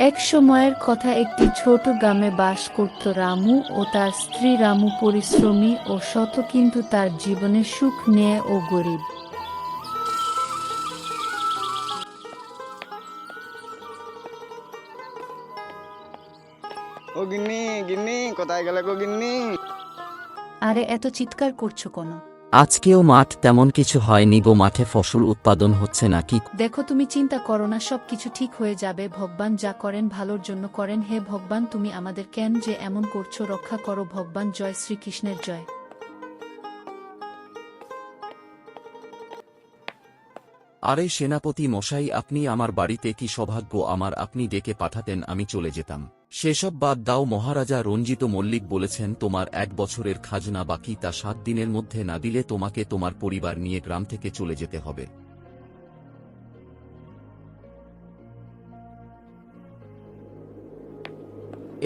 এক সময়ের কথা, একটি ছোট গ্রামে বাস করত রামু ও তার স্ত্রী। রামু পরিশ্রমী ও সৎ, কিন্তু তার জীবনে সুখ নেয় ও গরিব। ও গিন্নি, গিন্নি কোথায় গেলে গো গিন্নি? আরে এত চিৎকার করছো কেন? আজকেও মাঠ তেমন কিছু হয়নি গো, মাঠে ফসল উৎপাদন হচ্ছে নাকি? দেখো, তুমি চিন্তা করো না, সব কিছু ঠিক হয়ে যাবে। ভগবান যা করেন ভালোর জন্য করেন। হে ভগবান, তুমি আমাদের কেন যে এমন করছো, রক্ষা করো ভগবান। জয় শ্রীকৃষ্ণের জয়। আরে সেনাপতি মশাই, আপনি আমার বাড়িতে, কি সৌভাগ্য আমার, আপনি ডেকে পাঠাতেন আমি চলে যেতাম। সেসব বাদ দাও মহারাজা রঞ্জিত মল্লিক বলেছেন তোমার 1 বছরের খাজনা বাকি, তা 7 দিনের মধ্যে না দিলে তোমাকে তোমার পরিবার নিয়ে গ্রাম থেকে চলে যেতে হবে।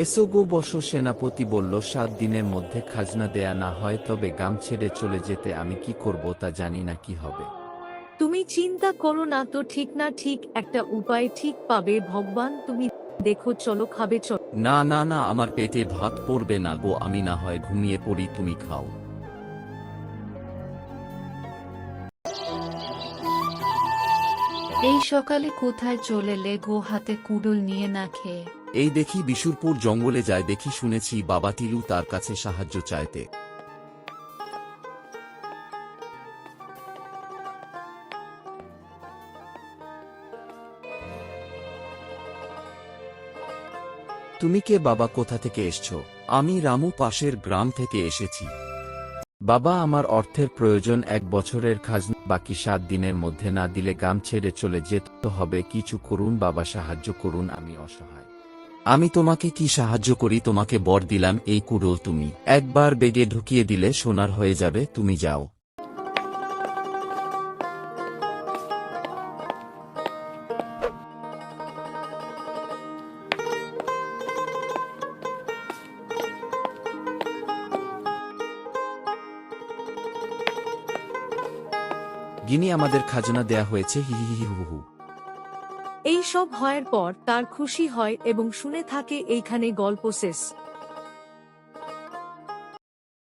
এসো গো বসো। সেনাপতি বলল, 7 দিনের মধ্যে খাজনা দেয়া না হয় তবে গ্রাম ছেড়ে চলে যেতে আমি কি করব তা জানি না, কি হবে। তুমি চিন্তা করো না তো, ঠিক না ঠিক একটা উপায় ঠিক পাবে ভগবান। তুমি দেখো, চলো খাবে, চলো। না না না, আমার পেটে ভাত পড়বে না গো, আমি না হয় ঘুমিয়ে পড়ি, তুমি খাও। এই সকালে কোথায় চলে গো, হাতে কুডুল নিয়ে না খেয়ে? এই দেখি বিশুরপুর জঙ্গলে যায়, দেখি শুনেছি বাবা টিলু তার কাছে সাহায্য চাইতে। তুমি কে বাবা, কোথা থেকে এসছো? আমি রামু, পাশের গ্রাম থেকে এসেছি। বাবা, আমার অর্থের প্রয়োজন, 1 বছরের খাজনা বাকি, 7 দিনের মধ্যে না দিলে গ্রাম ছেড়ে চলে যেতে হবে। কিছু করুন বাবা, সাহায্য করুন, আমি অসহায়। আমি তোমাকে কি সাহায্য করি? তোমাকে বর দিলাম, এই কুড়োল তুমি একবার বেগে ঢুকিয়ে দিলে সোনার হয়ে যাবে, তুমি যাও। গিনি, আমাদের খাজনা দেয়া হয়েছে, হি হি হি হু হু। এই সব হওয়ার পর তার খুশি হয় এবং শুনে থাকে। এইখানে গল্প শেষ।